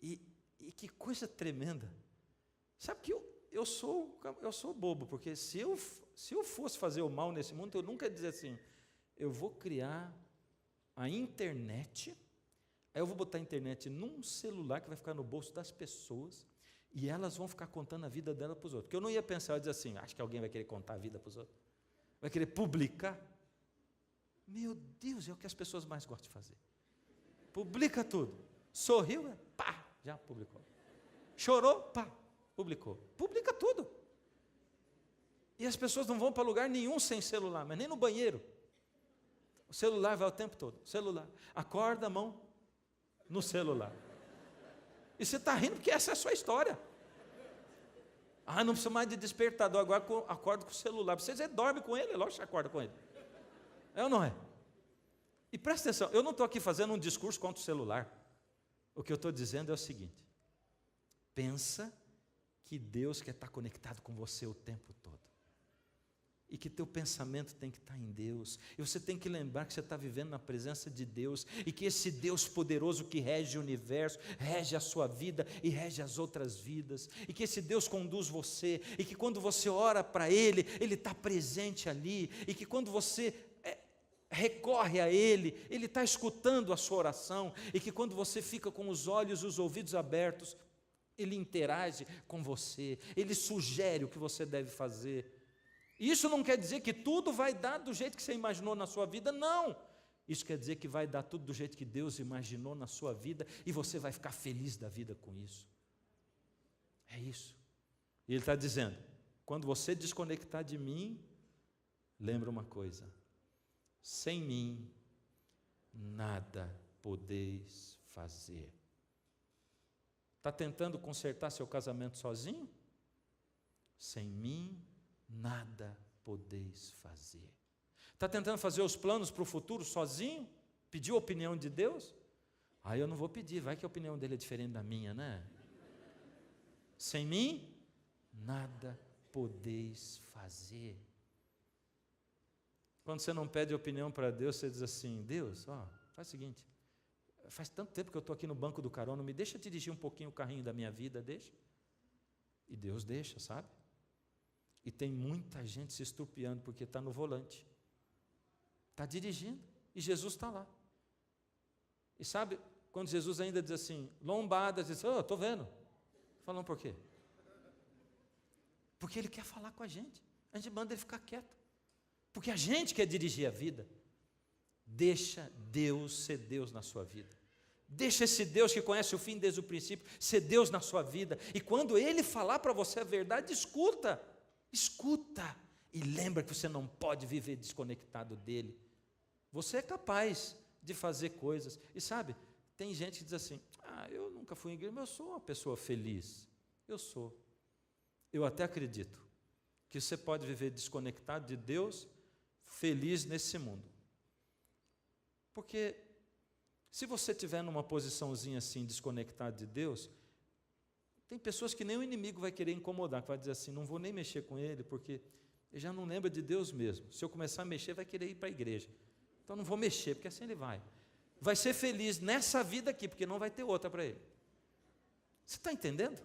S1: e que coisa tremenda. Sabe que eu sou bobo, porque se eu fosse fazer o mal nesse mundo, eu nunca ia dizer assim: eu vou criar a internet, aí eu vou botar a internet num celular que vai ficar no bolso das pessoas, e elas vão ficar contando a vida dela para os outros. Porque eu não ia pensar, eu ia dizer assim: acho que alguém vai querer contar a vida para os outros, vai querer publicar. Meu Deus, é o que as pessoas mais gostam de fazer. Publica tudo. Sorriu, pá, já publicou. Chorou, pá, publicou. Publica tudo. E as pessoas não vão para lugar nenhum sem celular, mas nem no banheiro. O celular vai o tempo todo. Celular. Acorda a mão no celular. E você está rindo porque essa é a sua história. Ah, não precisa mais de despertador, agora acorda com o celular. Você dorme com ele, lógico que você acorda com ele. É ou não é? E presta atenção, eu não estou aqui fazendo um discurso contra o celular. O que eu estou dizendo é o seguinte: pensa que Deus quer estar conectado com você o tempo todo. e que teu pensamento tem que estar em Deus, e você tem que lembrar que você está vivendo na presença de Deus, e que esse Deus poderoso que rege o universo, rege a sua vida e rege as outras vidas, e que esse Deus conduz você, e que quando você ora para Ele, Ele está presente ali, e que quando você recorre a Ele, Ele está escutando a sua oração, e que quando você fica com os olhos e os ouvidos abertos, Ele interage com você, Ele sugere o que você deve fazer. Isso não quer dizer que tudo vai dar do jeito que você imaginou na sua vida, não. Isso quer dizer que vai dar tudo do jeito que Deus imaginou na sua vida, e você vai ficar feliz da vida com isso. É isso. E Ele está dizendo, quando você desconectar de mim, lembra uma coisa, sem mim, nada podeis fazer. Está tentando consertar seu casamento sozinho? Sem mim, nada podeis fazer. Está tentando fazer os planos para o futuro sozinho? Pediu a opinião de Deus? Eu não vou pedir, vai que a opinião dele é diferente da minha, né? Sem mim, nada podeis fazer. Quando você não pede opinião para Deus, você diz assim, Deus, faz o seguinte, faz tanto tempo que eu estou aqui no banco do carona, me deixa dirigir um pouquinho o carrinho da minha vida, deixa. E Deus deixa, sabe? E tem muita gente se estrupiando porque está no volante, está dirigindo, e Jesus está lá. E sabe, quando Jesus ainda diz assim, lombadas, diz, estou vendo. Falando por quê? Porque Ele quer falar com a gente manda Ele ficar quieto, porque a gente quer dirigir a vida. Deixa Deus ser Deus na sua vida. Deixa esse Deus que conhece o fim desde o princípio ser Deus na sua vida. E quando Ele falar para você a verdade, escuta. E lembra que você não pode viver desconectado dEle. Você é capaz de fazer coisas. E sabe, tem gente que diz assim, eu nunca fui em igreja, mas eu sou uma pessoa feliz. Eu sou. Eu até acredito que você pode viver desconectado de Deus, feliz nesse mundo. Porque se você estiver numa posiçãozinha assim, desconectado de Deus, tem pessoas que nem o inimigo vai querer incomodar, que vai dizer assim, não vou nem mexer com ele, porque ele já não lembra de Deus mesmo. Se eu começar a mexer, vai querer ir para a igreja. Então não vou mexer, porque assim ele vai. Vai ser feliz nessa vida aqui, porque não vai ter outra para ele. Você está entendendo?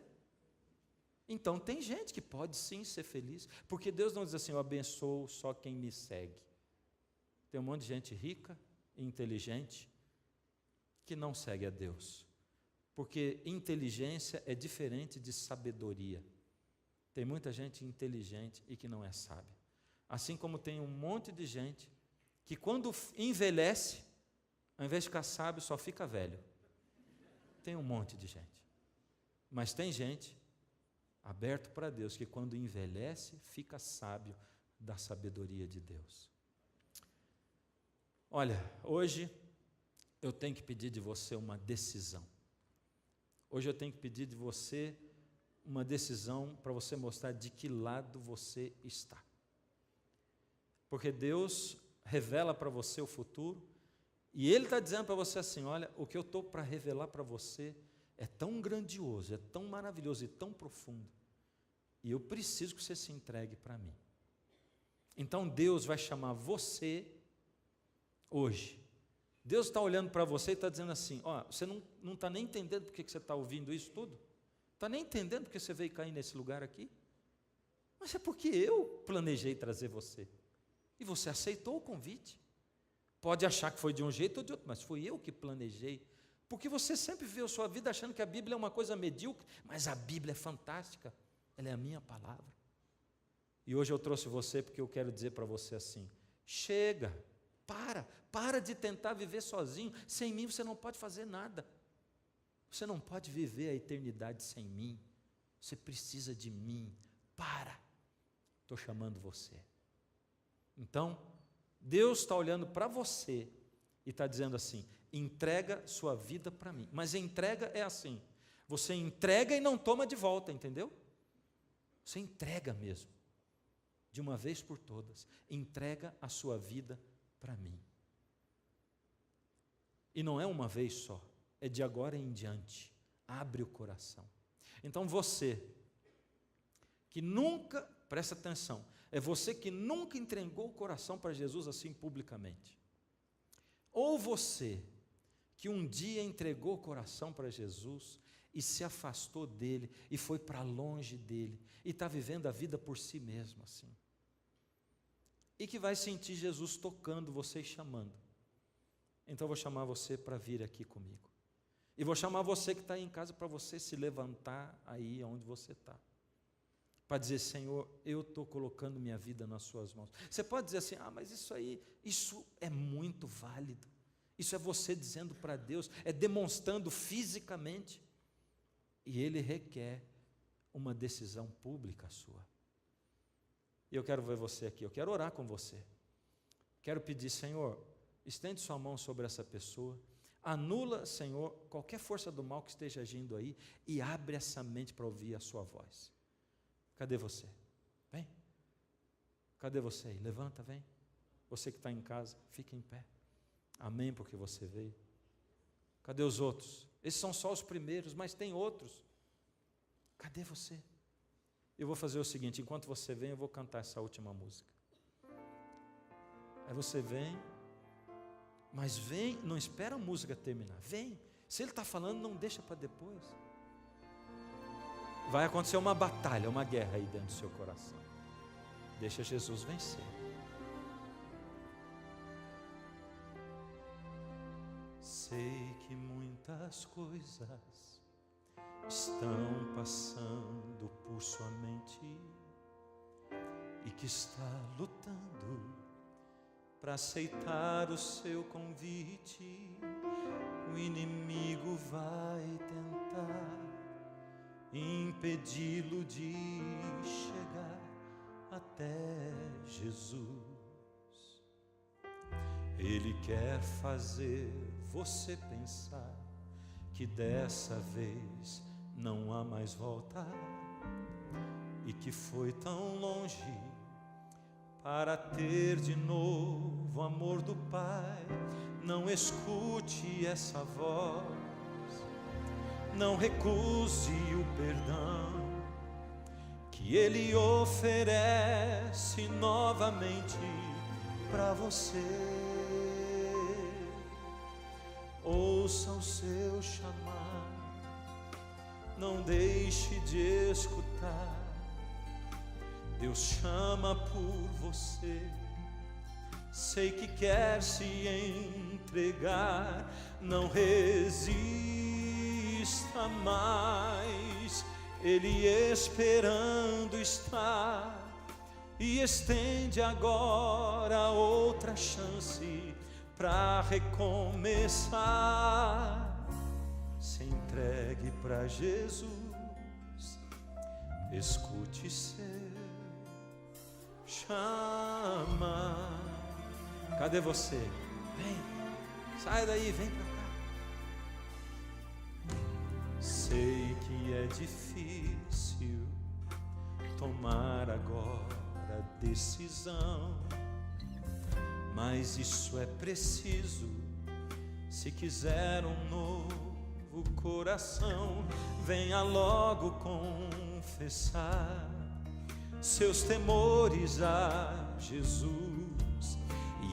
S1: Então tem gente que pode sim ser feliz, porque Deus não diz assim, eu abençoo só quem me segue. Tem um monte de gente rica, inteligente, que não segue a Deus, porque inteligência é diferente de sabedoria. Tem muita gente inteligente e que não é sábia, assim como tem um monte de gente que quando envelhece, ao invés de ficar sábio, só fica velho. Tem um monte de gente, mas tem gente aberto para Deus, que quando envelhece, fica sábio da sabedoria de Deus. Olha, hoje eu tenho que pedir de você uma decisão. Hoje eu tenho que pedir de você uma decisão para você mostrar de que lado você está. Porque Deus revela para você o futuro, e Ele está dizendo para você assim, olha, o que eu estou para revelar para você é tão grandioso, é tão maravilhoso e tão profundo, e eu preciso que você se entregue para mim. Então Deus vai chamar você hoje. Deus está olhando para você e está dizendo assim, você não está nem entendendo porque que você está ouvindo isso tudo? Está nem entendendo porque você veio cair nesse lugar aqui? Mas é porque eu planejei trazer você, e você aceitou o convite. Pode achar que foi de um jeito ou de outro, mas fui eu que planejei, porque você sempre viveu a sua vida achando que a Bíblia é uma coisa medíocre, mas a Bíblia é fantástica, ela é a minha palavra. E hoje eu trouxe você porque eu quero dizer para você assim, chega, para de tentar viver sozinho, sem mim você não pode fazer nada, você não pode viver a eternidade sem mim, você precisa de mim, estou chamando você. Então, Deus está olhando para você e está dizendo assim, entrega sua vida para mim, mas a entrega é assim, você entrega e não toma de volta, entendeu? Você entrega mesmo, de uma vez por todas, entrega a sua vida para mim. E não é uma vez só, é de agora em diante, abre o coração. Então você, que nunca, presta atenção, é você que nunca entregou o coração para Jesus assim publicamente. Ou você que um dia entregou o coração para Jesus e se afastou dele e foi para longe dele e está vivendo a vida por si mesmo assim. E que vai sentir Jesus tocando você e chamando. Então eu vou chamar você para vir aqui comigo. E vou chamar você que está aí em casa para você se levantar aí onde você está. Para dizer, Senhor, eu estou colocando minha vida nas suas mãos. Você pode dizer assim, mas isso é muito válido. Isso é você dizendo para Deus, é demonstrando fisicamente. E Ele requer uma decisão pública sua. E eu quero ver você aqui, eu quero orar com você. Quero pedir, Senhor, estende sua mão sobre essa pessoa. Anula, Senhor, qualquer força do mal que esteja agindo aí e abre essa mente para ouvir a sua voz. Cadê você? Vem. Cadê você aí? Levanta, vem. Você que está em casa, fica em pé. Amém, porque você veio. Cadê os outros? Esses são só os primeiros, mas tem outros. Cadê você? Eu vou fazer o seguinte, enquanto você vem, eu vou cantar essa última música. Aí você vem, mas vem, não espera a música terminar, vem. Se ele está falando, não deixa para depois. Vai acontecer uma batalha, uma guerra aí dentro do seu coração. Deixa Jesus vencer. Sei que muitas coisas estão passando por sua mente e que está lutando para aceitar o seu convite. O inimigo vai tentar impedi-lo de chegar até Jesus. Ele quer fazer você pensar que dessa vez não há mais volta e que foi tão longe para ter de novo o amor do Pai. Não escute essa voz, não recuse o perdão que Ele oferece novamente para você. Ouça o seu chamado, não deixe de escutar. Deus chama por você, sei que quer se entregar. Não resista mais, Ele esperando está. E estende agora outra chance para recomeçar. Se entregue para Jesus, escute seu chama. Cadê você? Vem, sai daí, vem para cá. Sei que é difícil tomar agora decisão, mas isso é preciso se quiser um novo coração. Venha logo confessar seus temores a Jesus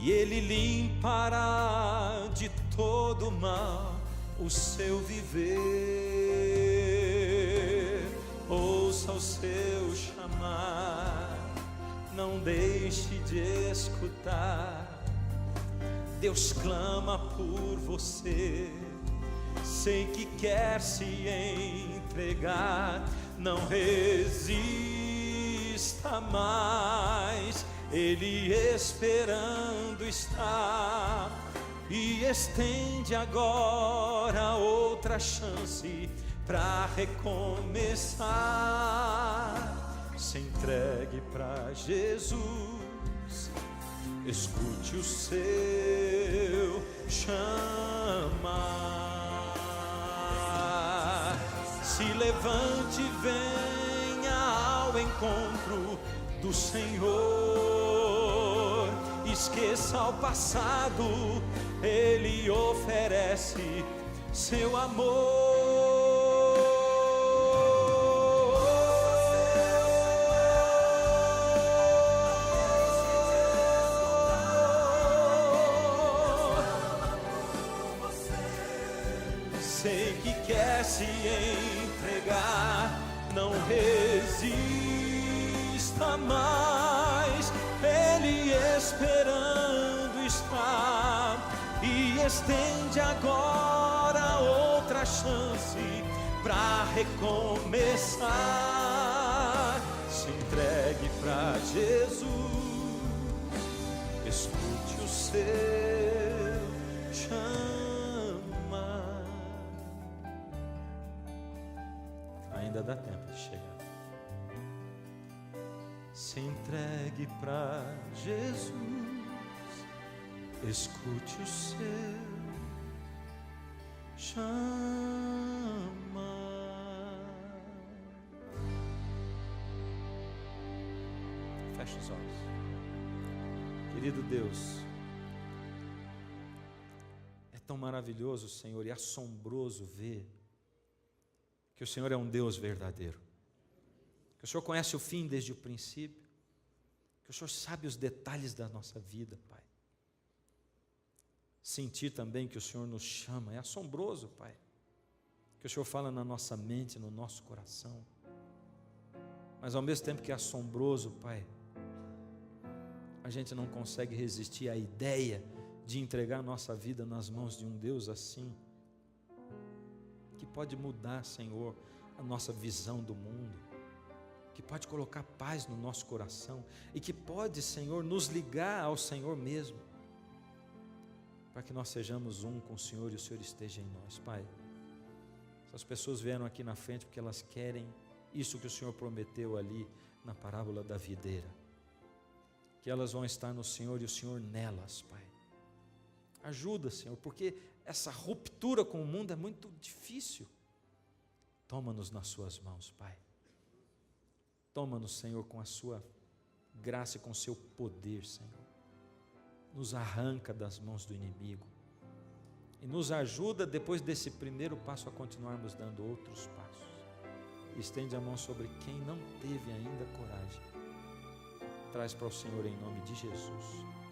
S1: e Ele limpará de todo mal o seu viver. Ouça o seu chamar, não deixe de escutar. Deus clama por você, sei que quer se entregar. Não resista mais, Ele esperando está. E estende agora outra chance para recomeçar. Se entregue para Jesus, escute o seu chamar. Se levante e venha ao encontro do Senhor. Esqueça o passado, Ele oferece seu amor. sei que quer se entregar, não resista mais, Ele esperando está, e estende agora outra chance para recomeçar. Se entregue para Jesus, escute o seu chamar. Ainda dá tempo de chegar. Se entregue para Jesus, escute o seu chamar. Feche os olhos. Querido Deus, é tão maravilhoso, Senhor, e assombroso ver que o Senhor é um Deus verdadeiro, que o Senhor conhece o fim desde o princípio, que o Senhor sabe os detalhes da nossa vida, Pai. Sentir também que o Senhor nos chama, é assombroso, Pai, que o Senhor fala na nossa mente, no nosso coração, mas ao mesmo tempo que é assombroso, Pai, a gente não consegue resistir à ideia de entregar a nossa vida nas mãos de um Deus assim, que pode mudar, Senhor, a nossa visão do mundo, que pode colocar paz no nosso coração e que pode, Senhor, nos ligar ao Senhor mesmo, para que nós sejamos um com o Senhor e o Senhor esteja em nós. Pai, essas pessoas vieram aqui na frente porque elas querem isso que o Senhor prometeu ali na parábola da videira, que elas vão estar no Senhor e o Senhor nelas, Pai. Ajuda, Senhor, porque essa ruptura com o mundo é muito difícil. Toma-nos nas suas mãos, Pai. Toma-nos, Senhor, com a sua graça e com o seu poder, Senhor. Nos arranca das mãos do inimigo e nos ajuda, depois desse primeiro passo, a continuarmos dando outros passos. Estende a mão sobre quem não teve ainda coragem. Traz para o Senhor em nome de Jesus.